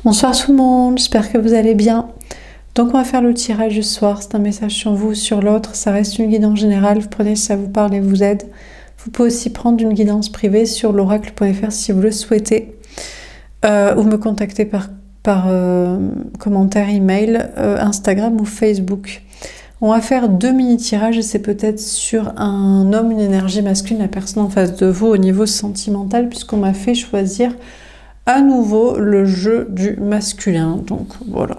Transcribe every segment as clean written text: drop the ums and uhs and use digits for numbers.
Bonsoir tout le monde, j'espère que vous allez bien. Donc on va faire le tirage du soir, c'est un message sur vous, sur l'autre, ça reste une guidance générale, vous prenez si ça vous parle et vous aide. Vous pouvez aussi prendre une guidance privée sur l'oracle.fr si vous le souhaitez, ou me contacter par commentaire, email, Instagram ou Facebook. On va faire 2 mini-tirages et c'est peut-être sur un homme, une énergie masculine, la personne en face de vous au niveau sentimental, puisqu'on m'a fait choisir à nouveau le jeu du masculin. Donc voilà.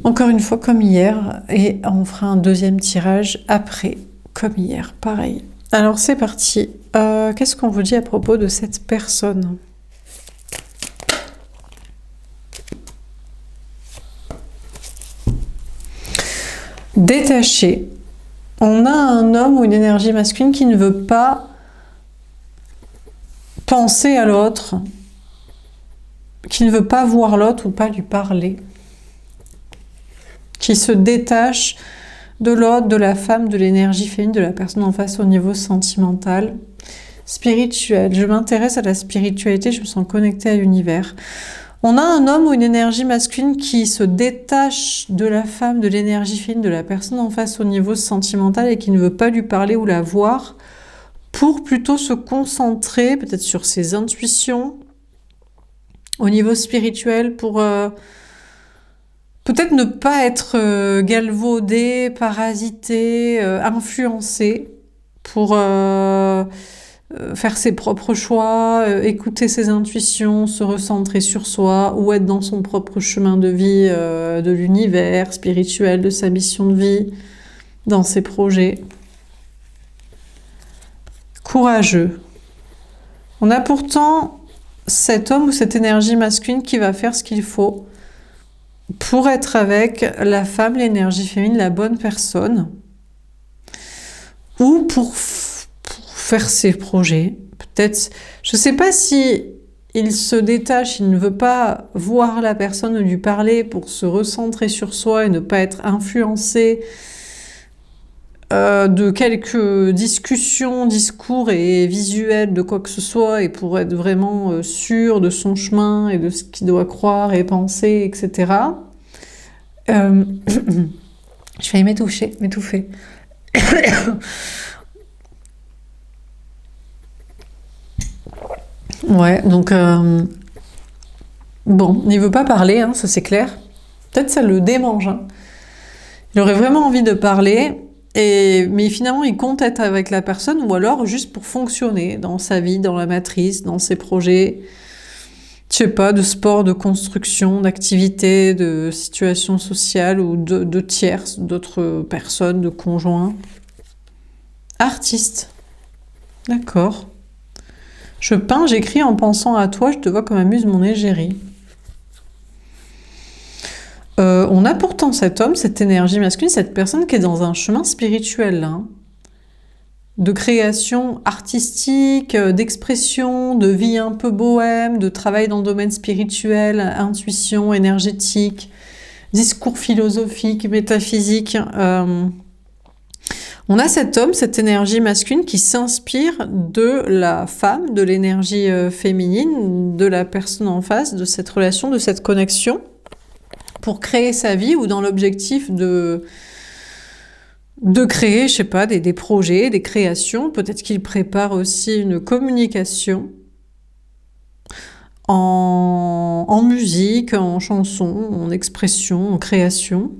Encore une fois comme hier, et on fera un deuxième tirage après, comme hier, pareil. Alors c'est parti. Qu'est-ce qu'on vous dit à propos de cette personne ? Détaché. On a un homme ou une énergie masculine qui ne veut pas penser à l'autre, qui ne veut pas voir l'autre ou pas lui parler, qui se détache de l'autre, de la femme, de l'énergie féminine, de la personne en face au niveau sentimental, spirituel. Je m'intéresse à la spiritualité, je me sens connectée à l'univers. On a un homme ou une énergie masculine qui se détache de la femme, de l'énergie féminine, de la personne en face au niveau sentimental et qui ne veut pas lui parler ou la voir pour plutôt se concentrer peut-être sur ses intuitions au niveau spirituel pour peut-être ne pas être galvaudé, parasité, influencé pour faire ses propres choix, écouter ses intuitions, se recentrer sur soi ou être dans son propre chemin de vie, de l'univers spirituel, de sa mission de vie, dans ses projets. Courageux. On a pourtant cet homme ou cette énergie masculine qui va faire ce qu'il faut pour être avec la femme, l'énergie féminine, la bonne personne, ou pour faire ses projets. Peut-être, je ne sais pas si il se détache, il ne veut pas voir la personne ou lui parler pour se recentrer sur soi et ne pas être influencé de quelques discussions, discours et visuels de quoi que ce soit, et pour être vraiment sûr de son chemin et de ce qu'il doit croire et penser, etc. Je vais m'étouffer. Ouais, donc bon, il ne veut pas parler, hein, ça c'est clair. Peut-être ça le démange. Hein. Il aurait vraiment envie de parler. Mais finalement, il compte être avec la personne ou alors juste pour fonctionner dans sa vie, dans la matrice, dans ses projets, je sais pas, de sport, de construction, d'activité, de situation sociale ou de tierces, d'autres personnes, de conjoints. Artiste. D'accord. Je peins, j'écris en pensant à toi, je te vois comme amuse mon égérie. On a pourtant cet homme, cette énergie masculine, cette personne qui est dans un chemin spirituel, hein, de création artistique, d'expression, de vie un peu bohème, de travail dans le domaine spirituel, intuition, énergétique, discours philosophique, métaphysique. On a cet homme, cette énergie masculine qui s'inspire de la femme, de l'énergie féminine, de la personne en face, de cette relation, de cette connexion, pour créer sa vie ou dans l'objectif de créer, je sais pas, des projets, des créations. Peut-être qu'il prépare aussi une communication en musique, en chanson, en expression, en création.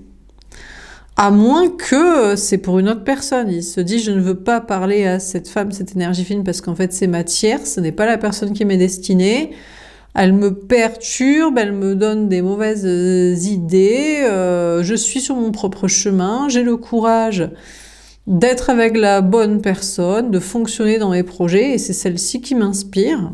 À moins que c'est pour une autre personne. Il se dit, je ne veux pas parler à cette femme, cette énergie fine, parce qu'en fait, c'est ma tierce, ce n'est pas la personne qui m'est destinée. Elle me perturbe, elle me donne des mauvaises idées, je suis sur mon propre chemin, j'ai le courage d'être avec la bonne personne, de fonctionner dans mes projets, et c'est celle-ci qui m'inspire.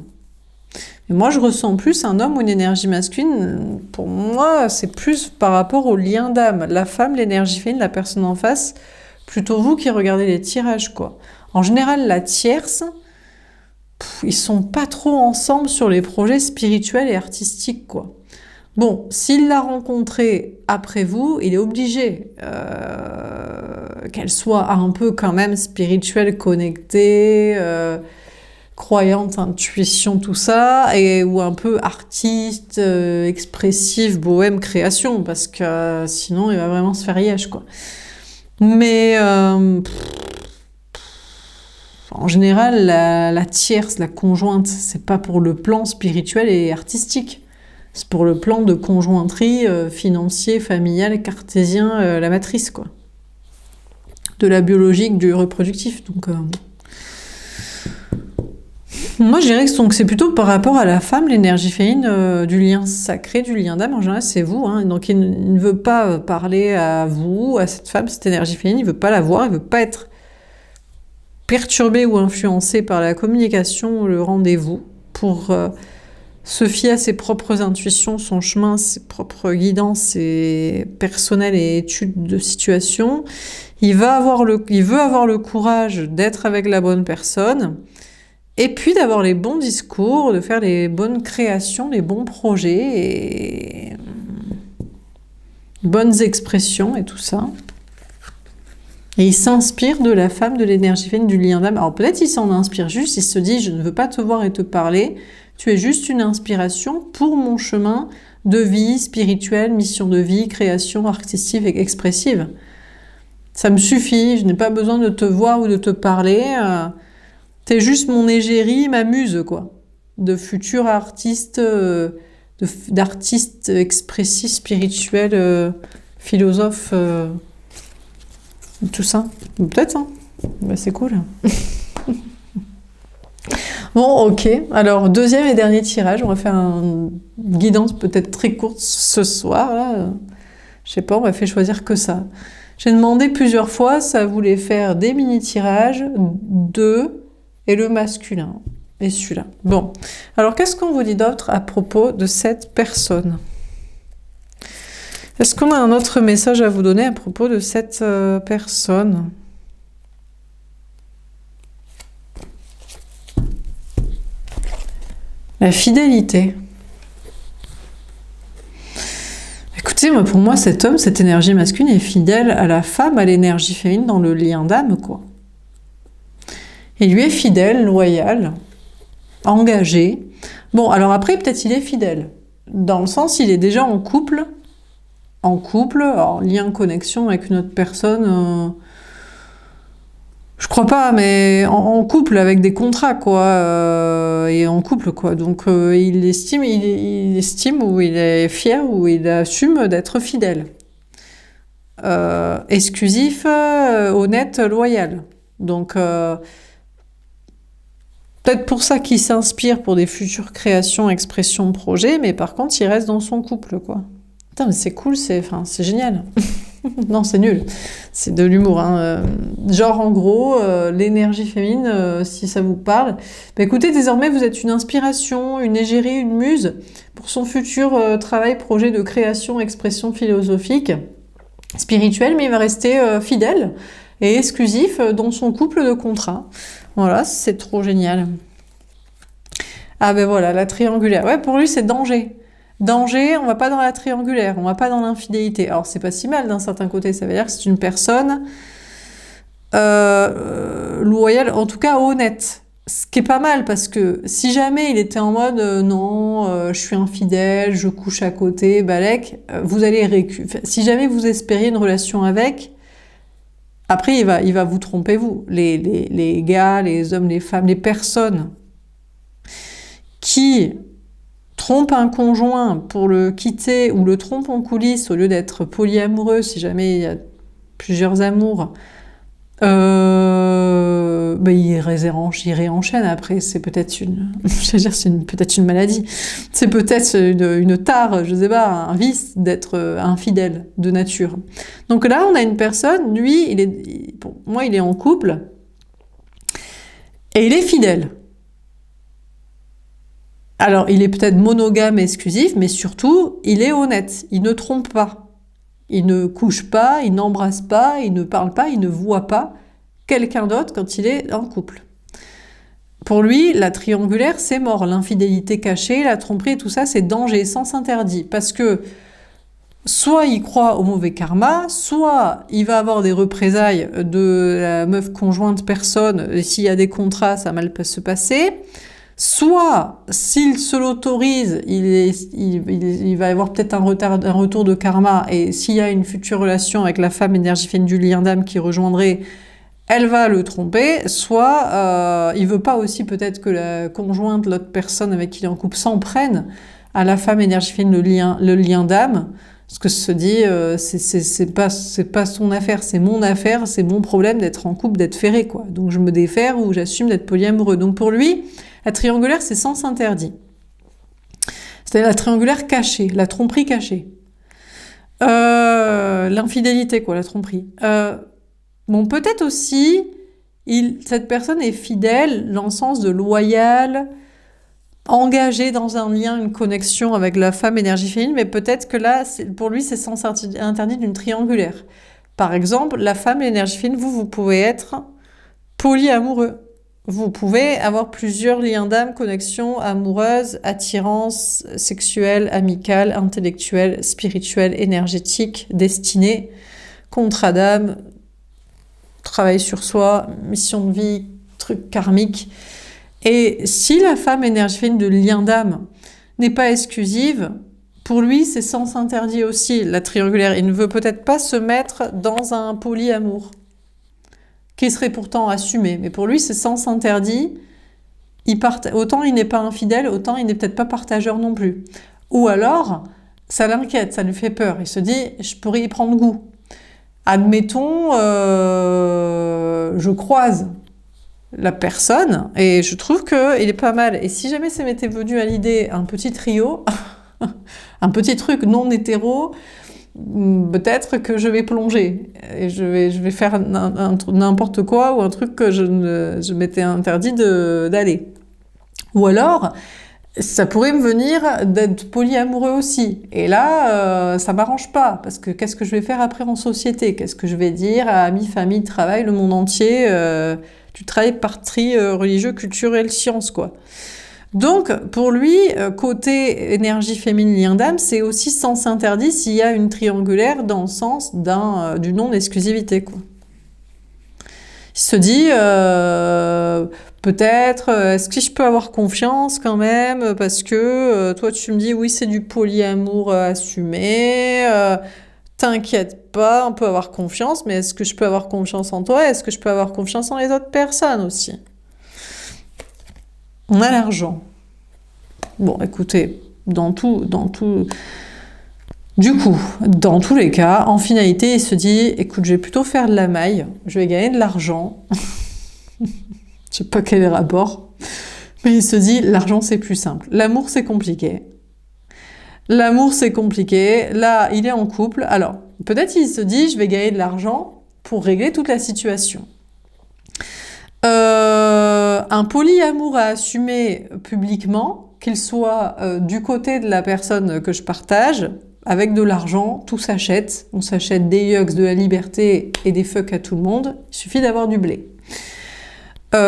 Et moi, je ressens plus un homme ou une énergie masculine, pour moi, c'est plus par rapport au lien d'âme. La femme, l'énergie féminine, la personne en face, plutôt vous qui regardez les tirages, quoi. En général, la tierce, ils sont pas trop ensemble sur les projets spirituels et artistiques, quoi. Bon, s'il l'a rencontrée après vous, il est obligé qu'elle soit un peu quand même spirituelle, connectée, croyante, intuition, tout ça, ou un peu artiste, expressif, bohème, création, parce que sinon il va vraiment se faire yesh, quoi. Mais en général, la tierce, la conjointe, c'est pas pour le plan spirituel et artistique. C'est pour le plan de conjointerie financier, familial, cartésien, la matrice, quoi. De la biologique, du reproductif. Donc, moi, je dirais que c'est plutôt par rapport à la femme, l'énergie féminine, du lien sacré, du lien d'âme. En général, c'est vous. Hein. Donc, il ne veut pas parler à vous, à cette femme, cette énergie féminine. Il ne veut pas la voir, il ne veut pas être perturbé ou influencé par la communication, le rendez-vous, pour se fier à ses propres intuitions, son chemin, ses propres guidances, ses personnelles et études de situation. Il veut avoir le courage d'être avec la bonne personne, et puis d'avoir les bons discours, de faire les bonnes créations, les bons projets, et bonnes expressions et tout ça. Et il s'inspire de la femme, de l'énergie féminine, du lien d'âme. Alors peut-être il s'en inspire juste, il se dit « je ne veux pas te voir et te parler, tu es juste une inspiration pour mon chemin de vie spirituelle, mission de vie, création artistique et expressive. Ça me suffit, je n'ai pas besoin de te voir ou de te parler, t'es juste mon égérie, ma muse, quoi. De futur artiste, d'artiste expressif, spirituel, philosophe... tout ça. Peut-être, hein. Bah, c'est cool. Bon, ok. Alors, deuxième et dernier tirage. On va faire une guidance peut-être très courte ce soir. Là. Je sais pas, on m'a fait choisir que ça. J'ai demandé plusieurs fois, ça voulait faire des mini-tirages, 2 et le masculin. Et celui-là. Bon. Alors, qu'est-ce qu'on vous dit d'autre à propos de cette personne ? Est-ce qu'on a un autre message à vous donner à propos de cette personne ? La fidélité. Écoutez, pour moi, cet homme, cette énergie masculine est fidèle à la femme, à l'énergie féminine dans le lien d'âme, quoi. Il lui est fidèle, loyal, engagé. Bon, alors après, peut-être il est fidèle. Dans le sens, il est déjà en couple, alors lien, connexion avec une autre personne, je crois pas, mais en couple avec des contrats, quoi, et en couple, quoi. Donc il estime ou il est fier ou il assume d'être fidèle, exclusif, honnête, loyal. Donc peut-être pour ça qu'il s'inspire pour des futures créations, expressions, projets, mais par contre il reste dans son couple, quoi. Putain, mais c'est cool, c'est génial. Non, c'est nul. C'est de l'humour. Hein. Genre, en gros, l'énergie féminine, si ça vous parle, bah, écoutez, désormais, vous êtes une inspiration, une égérie, une muse pour son futur travail, projet de création, expression philosophique, spirituelle, mais il va rester fidèle et exclusif dans son couple de contrat. Voilà, c'est trop génial. Ah ben voilà, la triangulaire. Ouais, pour lui, c'est danger. Danger, on va pas dans la triangulaire, on va pas dans l'infidélité. Alors c'est pas si mal d'un certain côté, ça veut dire que c'est une personne loyale, en tout cas honnête. Ce qui est pas mal parce que si jamais il était en mode non, je suis infidèle, je couche à côté, balèque, vous allez si jamais vous espériez une relation avec, après il va vous tromper vous, les gars, les hommes, les femmes, les personnes qui trompe un conjoint pour le quitter ou le trompe en coulisses au lieu d'être polyamoureux, si jamais il y a plusieurs amours, il réenchaîne après. C'est peut-être peut-être une maladie. C'est peut-être une tare, je sais pas, un vice d'être infidèle de nature. Donc là, on a une personne, lui, pour moi, il est en couple et il est fidèle. Alors, il est peut-être monogame et exclusif, mais surtout, il est honnête. Il ne trompe pas. Il ne couche pas, il n'embrasse pas, il ne parle pas, il ne voit pas quelqu'un d'autre quand il est en couple. Pour lui, la triangulaire, c'est mort. L'infidélité cachée, la tromperie, tout ça, c'est danger, sens interdit. Parce que soit il croit au mauvais karma, soit il va avoir des représailles de la meuf conjointe personne, et s'il y a des contrats, ça va mal se passer. Soit, s'il se l'autorise, il va avoir peut-être un retour de karma, et s'il y a une future relation avec la femme énergie féminine du lien d'âme qui rejoindrait, elle va le tromper. Soit, il veut pas aussi peut-être que la conjointe, l'autre personne avec qui il est en couple, s'en prenne à la femme énergie féminine, le lien d'âme. Parce que se dit, c'est pas son affaire, c'est mon affaire, c'est mon problème d'être en couple, d'être ferré, quoi. Donc je me défère ou j'assume d'être polyamoureux. Donc pour lui, la triangulaire, c'est sens interdit. C'est-à-dire la triangulaire cachée, la tromperie cachée. L'infidélité, quoi, la tromperie. Bon, peut-être aussi, cette personne est fidèle dans le sens de loyal, engagé dans un lien, une connexion avec la femme énergie féminine, mais peut-être que là, pour lui, c'est sens interdit d'une triangulaire. Par exemple, la femme énergie féminine, vous pouvez être polyamoureux. Vous pouvez avoir plusieurs liens d'âme, connexions amoureuses, attirance sexuelle, amicale, intellectuelle, spirituelle, énergétique, destinée, contrat d'âme, travail sur soi, mission de vie, truc karmique. Et si la femme énergie féminine de lien d'âme n'est pas exclusive, pour lui, c'est sens interdit aussi, la triangulaire. Il ne veut peut-être pas se mettre dans un polyamour, qui serait pourtant assumé. Mais pour lui, c'est sens interdit. Autant il n'est pas infidèle, autant il n'est peut-être pas partageur non plus. Ou alors, ça l'inquiète, ça lui fait peur. Il se dit, je pourrais y prendre goût. Admettons, je croise la personne et je trouve qu'il est pas mal. Et si jamais ça m'était venu à l'idée un petit trio, un petit truc non hétéro, peut-être que je vais plonger et je vais faire n'importe quoi ou un truc que je m'étais interdit d'aller. Ou alors, ça pourrait me venir d'être polyamoureux aussi. Et là, ça m'arrange pas, parce que qu'est-ce que je vais faire après en société? Qu'est-ce que je vais dire à amis, famille, travail, le monde entier, du travail parti religieux, culturel, sciences, quoi. Donc, pour lui, côté énergie féminine, lien d'âme, c'est aussi sens interdit s'il y a une triangulaire dans le sens du non-exclusivité, quoi. Il se dit, peut-être, est-ce que je peux avoir confiance quand même? Parce que toi, tu me dis, oui, c'est du polyamour assumé. T'inquiète pas, on peut avoir confiance, mais est-ce que je peux avoir confiance en toi? Est-ce que je peux avoir confiance en les autres personnes aussi? On a l'argent. Bon, écoutez, dans tous les cas, en finalité, il se dit, écoute, je vais plutôt faire de la maille, je vais gagner de l'argent. Je sais pas quel est le rapport, mais il se dit, l'argent c'est plus simple. L'amour c'est compliqué. Là, il est en couple. Alors, peut-être il se dit, je vais gagner de l'argent pour régler toute la situation. Un polyamour à assumer publiquement, qu'il soit du côté de la personne que je partage, avec de l'argent, tout s'achète. On s'achète des yucks, de la liberté et des fucks à tout le monde. Il suffit d'avoir du blé.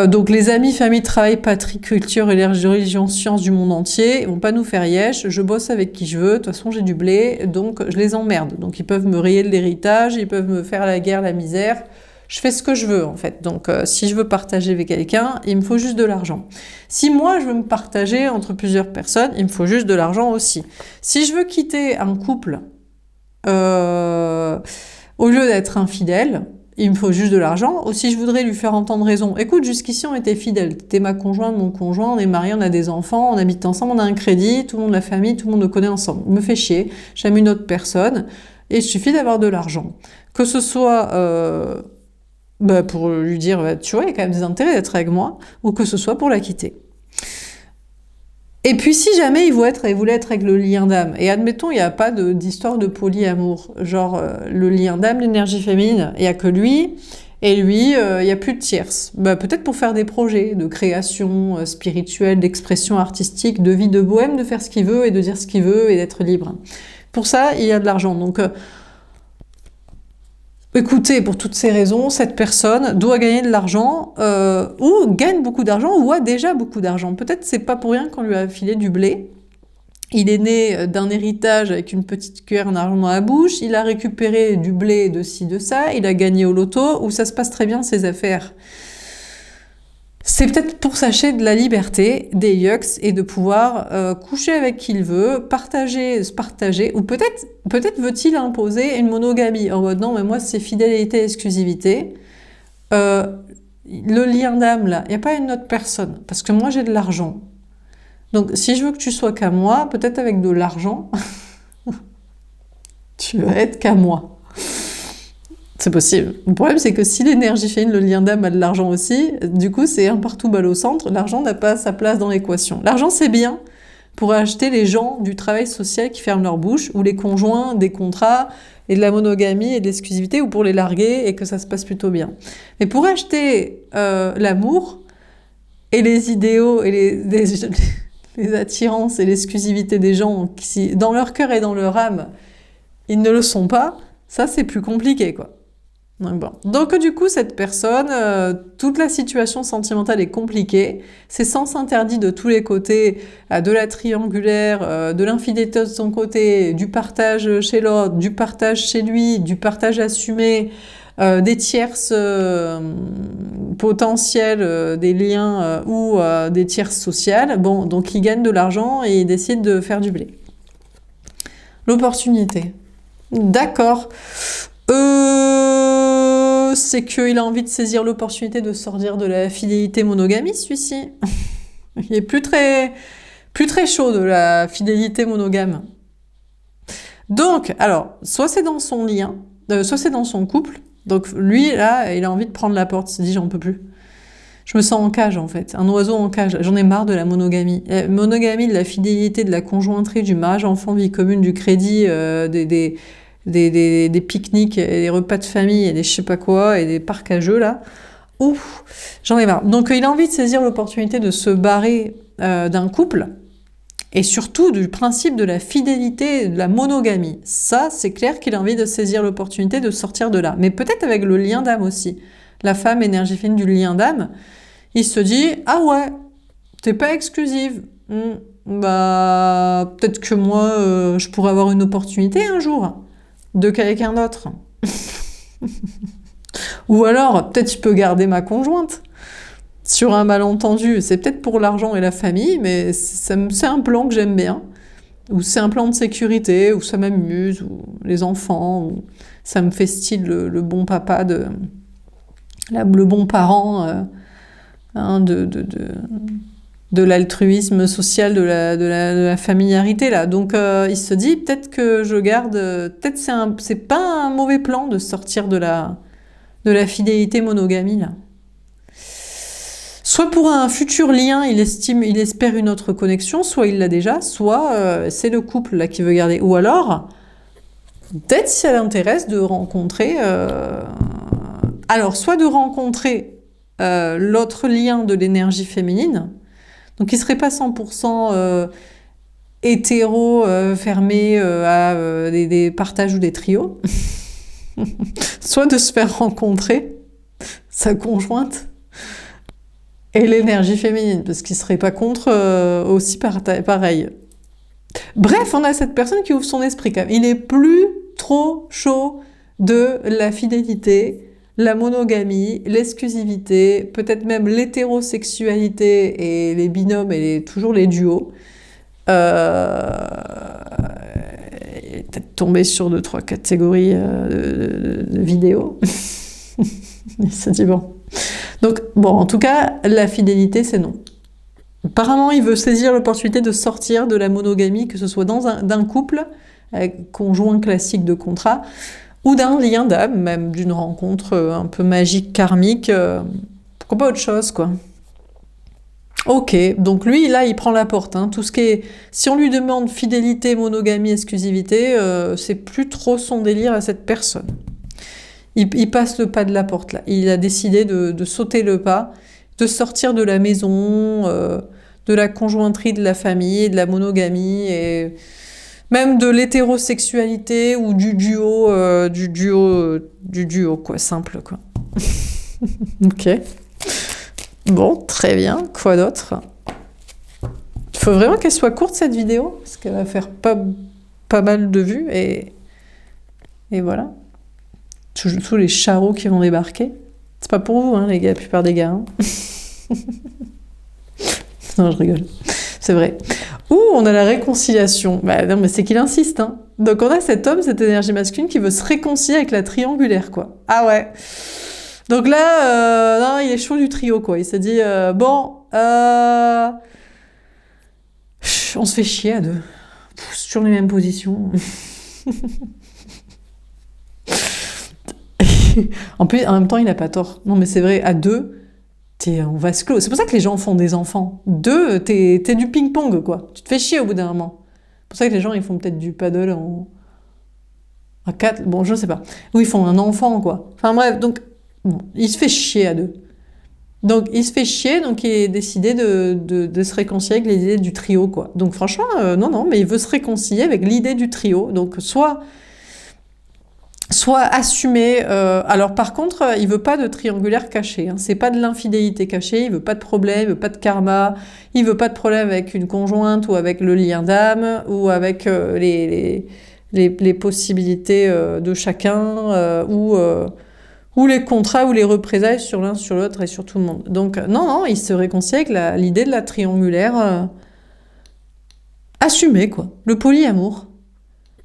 Donc les amis, famille, travail, patrie, culture, religion, sciences du monde entier, ils vont pas nous faire yesh, je bosse avec qui je veux, de toute façon j'ai du blé, donc je les emmerde. Donc ils peuvent me rayer de l'héritage, ils peuvent me faire la guerre, la misère, je fais ce que je veux en fait. Donc si je veux partager avec quelqu'un, il me faut juste de l'argent. Si moi je veux me partager entre plusieurs personnes, il me faut juste de l'argent aussi. Si je veux quitter un couple, au lieu d'être infidèle, il me faut juste de l'argent. Ou si je voudrais lui faire entendre raison, écoute, jusqu'ici on était fidèles, t'es ma conjointe, mon conjoint, on est mariés, on a des enfants, on habite ensemble, on a un crédit, tout le monde, la famille, tout le monde nous connaît ensemble. Il me fait chier, j'aime une autre personne, et il suffit d'avoir de l'argent. Que ce soit pour lui dire, tu vois, il y a quand même des intérêts d'être avec moi, ou que ce soit pour la quitter. Et puis si jamais il voulait être avec le lien d'âme, et admettons il n'y a pas d'histoire de polyamour, genre le lien d'âme, l'énergie féminine, il n'y a que lui, et lui, il n'y a plus de tierce. Peut-être pour faire des projets de création spirituelle, d'expression artistique, de vie de bohème, de faire ce qu'il veut et de dire ce qu'il veut et d'être libre. Pour ça, il y a de l'argent. Donc écoutez, pour toutes ces raisons, cette personne doit gagner de l'argent, ou gagne beaucoup d'argent, ou a déjà beaucoup d'argent. Peut-être c'est pas pour rien qu'on lui a filé du blé, Il est né d'un héritage avec une petite cuillère en argent dans la bouche, il a récupéré du blé de ci, de ça, il a gagné au loto, où ça se passe très bien ses affaires. C'est peut-être pour s'acheter de la liberté, des yucks, et de pouvoir coucher avec qui il veut, se partager, ou peut-être veut-il imposer une monogamie, en mode non, mais moi c'est fidélité, exclusivité. Le lien d'âme là, il n'y a pas une autre personne, parce que moi j'ai de l'argent. Donc si je veux que tu sois qu'à moi, peut-être avec de l'argent, tu vas être qu'à moi. C'est possible. Le problème, c'est que si l'énergie féminine, le lien d'âme a de l'argent aussi, du coup, c'est un partout balle au centre. L'argent n'a pas sa place dans l'équation. L'argent, c'est bien pour acheter les gens du travail social qui ferment leur bouche, ou les conjoints des contrats, et de la monogamie et de l'exclusivité, ou pour les larguer et que ça se passe plutôt bien. Mais pour acheter l'amour et les idéaux et les attirances et l'exclusivité des gens qui, dans leur cœur et dans leur âme, ils ne le sont pas, ça, c'est plus compliqué, quoi. Donc du coup, cette personne, toute la situation sentimentale est compliquée, c'est sens interdit de tous les côtés, de la triangulaire, de l'infidélité de son côté, du partage chez l'autre, du partage chez lui, du partage assumé, des tierces potentielles, des liens ou des tierces sociales. Bon, donc il gagne de l'argent et il décide de faire du blé. L'opportunité. D'accord. C'est qu'il a envie de saisir l'opportunité de sortir de la fidélité monogamie, celui-ci. Il est plus très chaud de la fidélité monogame. Donc, alors, soit c'est dans son lien, soit c'est dans son couple. Donc lui, là, il a envie de prendre la porte. Il se dit, j'en peux plus. Je me sens en cage, en fait. Un oiseau en cage. J'en ai marre de la monogamie. Monogamie, de la fidélité, de la conjointerie, du mariage enfant, vie commune, du crédit, des pique-niques, et des repas de famille, et des je sais pas quoi, et des parcs à jeux, là. Ouf, j'en ai marre. Donc il a envie de saisir l'opportunité de se barrer d'un couple, et surtout du principe de la fidélité, de la monogamie. Ça, c'est clair qu'il a envie de saisir l'opportunité de sortir de là. Mais peut-être avec le lien d'âme aussi. La femme, énergie fine du lien d'âme, il se dit « Ah ouais, t'es pas exclusive. Bah, peut-être que moi, je pourrais avoir une opportunité un jour de quelqu'un d'autre. Ou alors, peut-être je peux garder ma conjointe sur un malentendu. C'est peut-être pour l'argent et la famille, mais c'est un plan que j'aime bien. Ou c'est un plan de sécurité, ou ça m'amuse, ou les enfants, ou ça me fait style le bon papa, le bon parent de l'altruisme social, de la familiarité, là. Donc, il se dit, peut-être que je garde... Peut-être c'est pas un mauvais plan de sortir de la fidélité monogamie, là. Soit pour un futur lien, il espère une autre connexion, soit il l'a déjà, soit c'est le couple, là, qui veut garder. Ou alors, peut-être si elle intéresse de rencontrer... Alors, soit de rencontrer l'autre lien de l'énergie féminine, donc il serait pas 100% hétéro, fermé à des partages ou des trios, soit de se faire rencontrer sa conjointe et l'énergie féminine, parce qu'il serait pas contre aussi pareil. Bref, on a cette personne qui ouvre son esprit quand même. Il est plus trop chaud de la fidélité, la monogamie, l'exclusivité, peut-être même l'hétérosexualité et les binômes et toujours les duos. Peut-être tomber sur 2-3 catégories de vidéos. Il se dit bon. Donc, bon, en tout cas, la fidélité, c'est non. Apparemment, il veut saisir l'opportunité de sortir de la monogamie, que ce soit d'un couple, avec conjoint classique de contrat, ou d'un lien d'âme, même d'une rencontre un peu magique, karmique. Pourquoi pas autre chose, quoi. Ok, donc lui, là, il prend la porte. Tout ce qui est... Si on lui demande fidélité, monogamie, exclusivité, c'est plus trop son délire à cette personne. Il passe le pas de la porte, là. Il a décidé de sauter le pas, de sortir de la maison, de la conjointerie de la famille, de la monogamie, et même de l'hétérosexualité ou du duo, quoi, simple, quoi. Ok. Bon, très bien. Quoi d'autre ? faut vraiment qu'elle soit courte cette vidéo, parce qu'elle va faire pas mal de vues, et voilà. Tous les charros qui vont débarquer. C'est pas pour vous, hein, les gars, la plupart des gars. Hein. Non, je rigole. C'est vrai. Ou on a la réconciliation. Bah non, mais c'est qu'il insiste, hein. Donc on a cet homme, cette énergie masculine qui veut se réconcilier avec la triangulaire, quoi. Ah ouais. Donc là, non, il est chaud du trio, quoi. Il s'est dit, on se fait chier à deux. C'est toujours les mêmes positions. En même temps, il n'a pas tort. Non, mais c'est vrai, à deux, t'es en vase clos. C'est pour ça que les gens font des enfants. Deux, t'es du ping-pong, quoi. Tu te fais chier au bout d'un moment. C'est pour ça que les gens, ils font peut-être du paddle à quatre. Bon, je sais pas. Ou ils font un enfant, quoi. Enfin bref, donc, bon, il se fait chier à deux. Donc, il se fait chier, donc il est décidé de se réconcilier avec l'idée du trio, quoi. Donc, franchement, non, mais il veut se réconcilier avec l'idée du trio. Donc, soit assumer. Alors par contre, il veut pas de triangulaire caché. Hein. C'est pas de l'infidélité cachée. Il veut pas de problème, il veut pas de karma. Il veut pas de problème avec une conjointe ou avec le lien d'âme ou avec les possibilités de chacun ou les contrats ou les représailles sur l'un sur l'autre et sur tout le monde. Donc non, il se réconcilie avec l'idée de la triangulaire assumée, quoi. Le polyamour.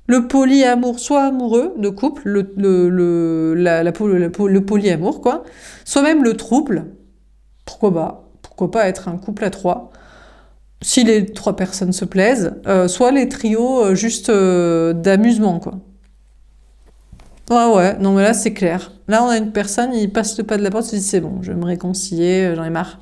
Le polyamour, soit amoureux de couple, le polyamour, quoi, soit même le trouble. Pourquoi pas être un couple à trois, si les trois personnes se plaisent, soit les trios juste d'amusement, quoi. Ouais, non mais là c'est clair. Là on a une personne, il passe le pas de la porte, il se dit c'est bon, je vais me réconcilier, j'en ai marre.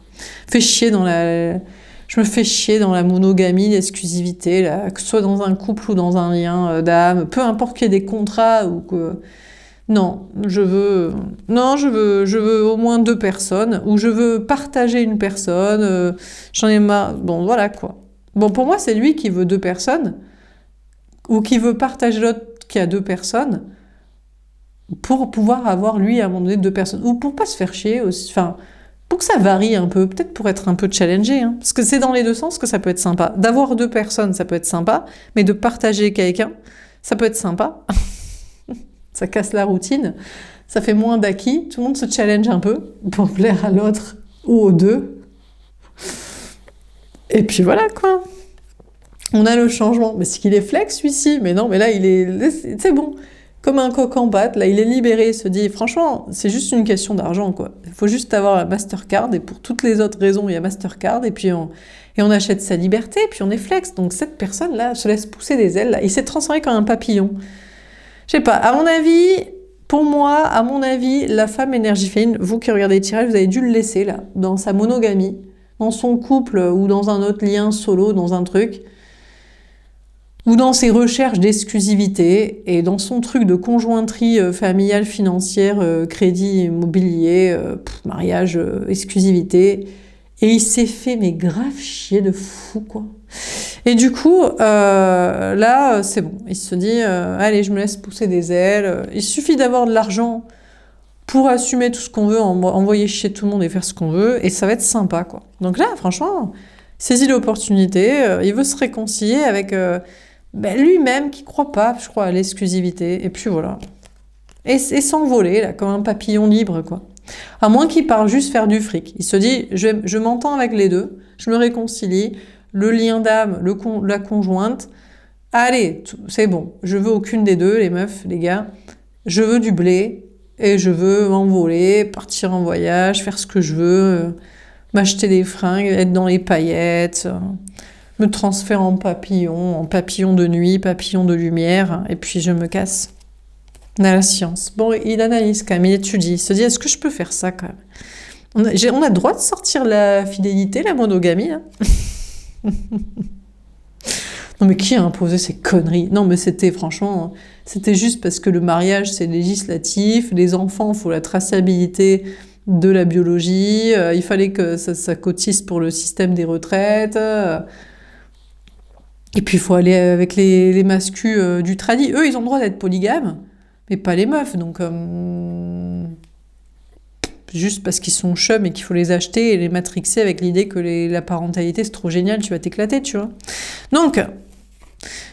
Je me fais chier dans la monogamie, l'exclusivité, là, que ce soit dans un couple ou dans un lien d'âme, peu importe qu'il y ait des contrats ou que... Non, je veux au moins deux personnes, ou je veux partager une personne, j'en ai marre, bon voilà quoi. Bon pour moi c'est lui qui veut deux personnes, ou qui veut partager l'autre qui a deux personnes, pour pouvoir avoir lui à un moment donné deux personnes, ou pour pas se faire chier aussi, enfin... Pour que ça varie un peu, peut-être pour être un peu challengé, hein, parce que c'est dans les deux sens que ça peut être sympa. D'avoir deux personnes, ça peut être sympa, mais de partager quelqu'un, ça peut être sympa. Ça casse la routine, ça fait moins d'acquis, tout le monde se challenge un peu pour plaire à l'autre ou aux deux. Et puis voilà quoi. On a le changement. Mais c'est qu'il est flex celui-ci, mais non, mais là c'est bon. Comme un coq en pâte, là, il est libéré, il se dit, franchement, c'est juste une question d'argent, quoi. Il faut juste avoir la Mastercard, et pour toutes les autres raisons, il y a Mastercard, et puis on achète sa liberté, et puis on est flex. Donc cette personne-là se laisse pousser des ailes, là. Il s'est transformé comme un papillon. Je sais pas, à mon avis, la femme énergie féminine, vous qui regardez les tirages, vous avez dû le laisser, là, dans sa monogamie, dans son couple, ou dans un autre lien solo, dans un truc... ou dans ses recherches d'exclusivité, et dans son truc de conjointerie familiale, financière, crédit immobilier, mariage, exclusivité, et il s'est fait mais grave chier de fou, quoi. Et du coup, là, c'est bon. Il se dit, allez, je me laisse pousser des ailes. Il suffit d'avoir de l'argent pour assumer tout ce qu'on veut, envoyer chier tout le monde et faire ce qu'on veut, et ça va être sympa, quoi. Donc là, franchement, saisit l'opportunité, il veut se réconcilier avec... lui-même qui croit pas, je crois, à l'exclusivité, et puis voilà. Et s'envoler, là, comme un papillon libre, quoi. À moins qu'il parte juste faire du fric. Il se dit, je m'entends avec les deux, je me réconcilie, le lien d'âme, la conjointe, allez, c'est bon, je veux aucune des deux, les meufs, les gars, je veux du blé, et je veux m'envoler, partir en voyage, faire ce que je veux, m'acheter des fringues, être dans les paillettes... me transfère en papillon de nuit, papillon de lumière, et puis je me casse. On a la science. Bon, il analyse quand même, il étudie, il se dit, est-ce que je peux faire ça quand même ? On a le droit de sortir la fidélité, la monogamie, hein. Non mais qui a imposé ces conneries ? Non mais franchement, c'était juste parce que le mariage c'est législatif, les enfants, il faut la traçabilité de la biologie, il fallait que ça cotise pour le système des retraites... Et puis il faut aller avec les mascus du tradi. Eux, ils ont le droit d'être polygames, mais pas les meufs. Donc juste parce qu'ils sont chums et qu'il faut les acheter et les matrixer avec l'idée que la parentalité c'est trop génial, tu vas t'éclater, tu vois. Donc,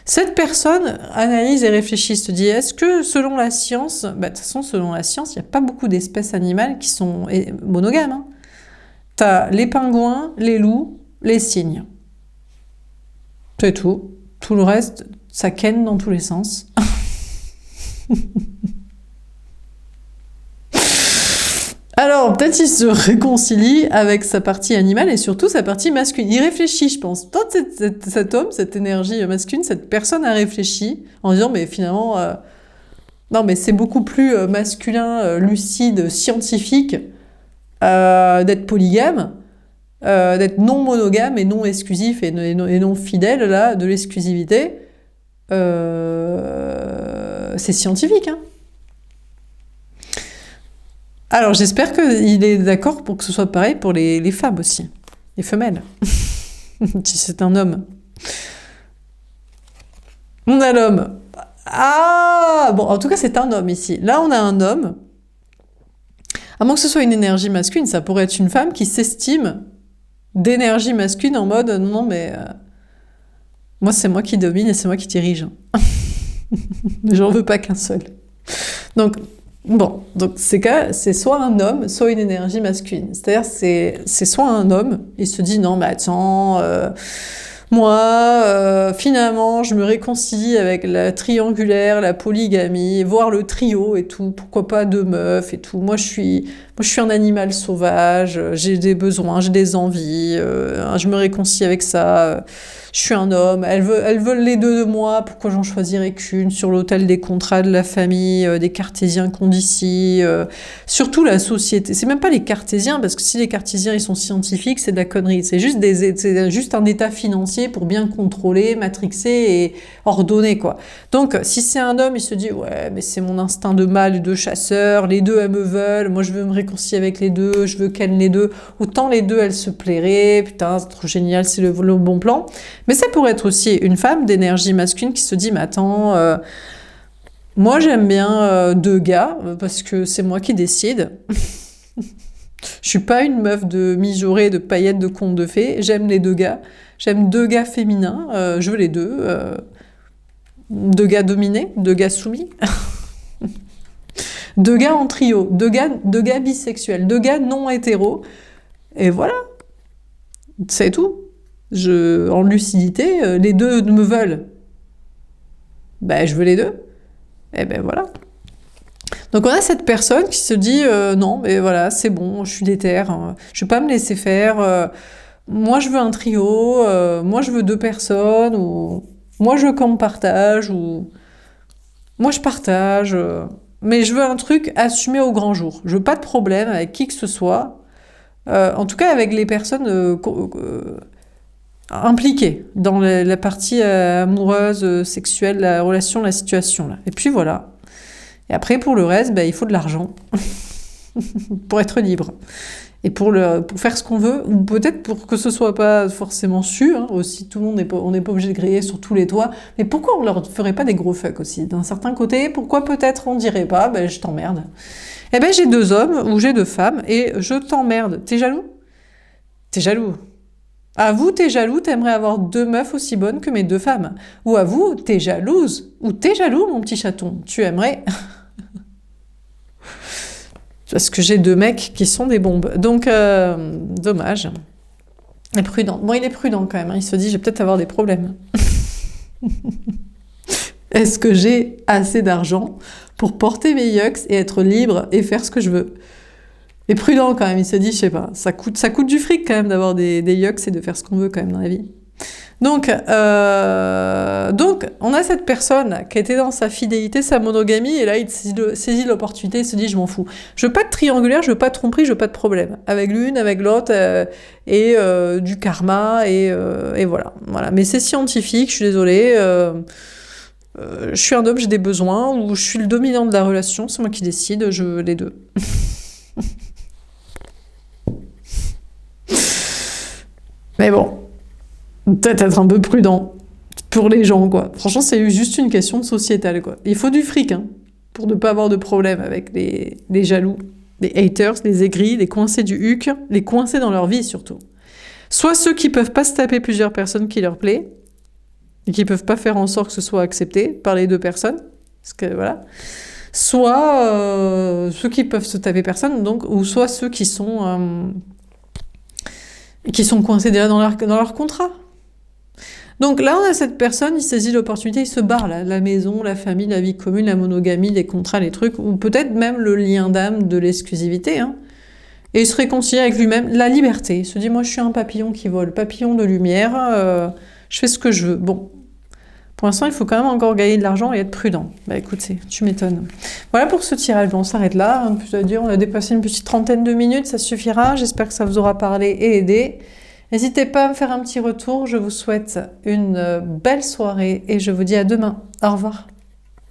cette personne analyse et réfléchit, se dit, est-ce que selon la science, de toute façon selon la science, il n'y a pas beaucoup d'espèces animales qui sont monogames. Hein. T'as les pingouins, les loups, les cygnes. C'est tout. Tout le reste, ça ken dans tous les sens. Alors, peut-être il se réconcilie avec sa partie animale et surtout sa partie masculine. Il réfléchit, je pense. Tant cet homme, cette énergie masculine, cette personne a réfléchi en disant, mais finalement, non, mais c'est beaucoup plus masculin, lucide, scientifique d'être polygame, d'être non monogame et non exclusif et non fidèle, là, de l'exclusivité. C'est scientifique, hein. Alors, j'espère qu'il est d'accord pour que ce soit pareil pour les femmes aussi, les femelles, si c'est un homme. On a l'homme. Ah bon, en tout cas, c'est un homme ici. Là, on a un homme. À moins que ce soit une énergie masculine, ça pourrait être une femme qui s'estime d'énergie masculine en mode non, mais moi, c'est moi qui domine et c'est moi qui dirige. J'en veux pas qu'un seul. Donc, bon, donc c'est soit un homme, soit une énergie masculine. C'est-à-dire, c'est soit un homme, il se dit non, mais attends, moi, finalement, je me réconcilie avec la triangulaire, la polygamie, voire le trio et tout. Pourquoi pas deux meufs et tout. Moi, je suis un animal sauvage. J'ai des besoins, j'ai des envies. Je me réconcilie avec ça. Je suis un homme. Elles veulent les deux de moi. Pourquoi j'en choisirais qu'une sur l'autel des contrats de la famille, des cartésiens qu'on dit ici. Surtout la société. C'est même pas les cartésiens, parce que si les cartésiens ils sont scientifiques, c'est de la connerie. C'est juste un état financier pour bien contrôler, matrixer et ordonner, quoi. Donc, si c'est un homme, il se dit, ouais, mais c'est mon instinct de mâle et de chasseur, les deux, elles me veulent, moi, je veux me réconcilier avec les deux, je veux ken les deux, autant les deux, elles se plairaient, putain, c'est trop génial, c'est le bon plan. Mais ça pourrait être aussi une femme d'énergie masculine qui se dit, mais attends, moi, j'aime bien deux gars, parce que c'est moi qui décide. Je suis pas une meuf de mijaurée, de paillettes, de contes de fées. J'aime les deux gars. J'aime deux gars féminins. Je veux les deux. Deux gars dominés, deux gars soumis. Deux gars en trio. Deux gars bisexuels. Deux gars non hétéros. Et voilà. C'est tout. En lucidité, les deux me veulent. Ben, je veux les deux. Et ben voilà. Donc on a cette personne qui se dit non, mais voilà, c'est bon, je suis déter, je vais pas me laisser faire. Moi je veux un trio, moi je veux deux personnes, ou moi je veux qu'on me partage, ou moi je partage, mais je veux un truc assumé au grand jour. Je veux pas de problème avec qui que ce soit, en tout cas avec les personnes impliquées dans la partie amoureuse, sexuelle, la relation, la situation là. Et puis voilà. Et après, pour le reste, il faut de l'argent pour être libre. Et pour faire ce qu'on veut, ou peut-être pour que ce soit pas forcément su, hein, aussi, tout le monde on n'est pas obligé de griller sur tous les toits. Mais pourquoi on leur ferait pas des gros fucks aussi? D'un certain côté, pourquoi peut-être on dirait pas, je t'emmerde. Eh ben, j'ai deux hommes ou j'ai deux femmes et je t'emmerde. T'es jaloux? T'es jaloux. À vous, t'es jaloux, t'aimerais avoir deux meufs aussi bonnes que mes deux femmes. Ou à vous, t'es jalouse. Ou t'es jaloux, mon petit chaton. Tu aimerais... Parce que j'ai deux mecs qui sont des bombes. Donc, dommage. Il est prudent. Bon, il est prudent quand même. Hein. Il se dit, je vais peut-être avoir des problèmes. Est-ce que j'ai assez d'argent pour porter mes yucks et être libre et faire ce que je veux? Il est prudent quand même. Il se dit, je sais pas, ça coûte du fric quand même d'avoir des yucks et de faire ce qu'on veut quand même dans la vie. Donc, on a cette personne qui était dans sa fidélité, sa monogamie, et là, il saisit l'opportunité, il se dit, je m'en fous. Je veux pas de triangulaire, je veux pas de tromperie, je veux pas de problème. Avec l'une, avec l'autre, et du karma, et voilà. Mais c'est scientifique, je suis désolée. Je suis un homme, j'ai des besoins, ou je suis le dominant de la relation, c'est moi qui décide, je veux les deux. Mais bon. Peut-être être un peu prudent pour les gens, quoi. Franchement, c'est juste une question de sociétale, quoi. Il faut du fric, hein, pour ne pas avoir de problème avec les jaloux. les haters, les aigris, les coincés du huc, les coincés dans leur vie surtout. Soit ceux qui peuvent pas se taper plusieurs personnes qui leur plaît, et qui peuvent pas faire en sorte que ce soit accepté par les deux personnes, parce que voilà. Soit ceux qui peuvent se taper personne, donc, ou soit ceux qui sont coincés déjà dans leur contrat. Donc là, on a cette personne, il saisit l'opportunité, il se barre, là, la maison, la famille, la vie commune, la monogamie, les contrats, les trucs, ou peut-être même le lien d'âme de l'exclusivité, hein. Et il se réconcilie avec lui-même, la liberté. Il se dit, moi je suis un papillon qui vole, papillon de lumière, je fais ce que je veux. Bon, pour l'instant, il faut quand même encore gagner de l'argent et être prudent. Bah écoutez, tu m'étonnes. Voilà pour ce tirage, bon, on s'arrête là. Hein, plus à dire, on a dépassé une petite trentaine de minutes, ça suffira. J'espère que ça vous aura parlé et aidé. N'hésitez pas à me faire un petit retour, je vous souhaite une belle soirée et je vous dis à demain. Au revoir.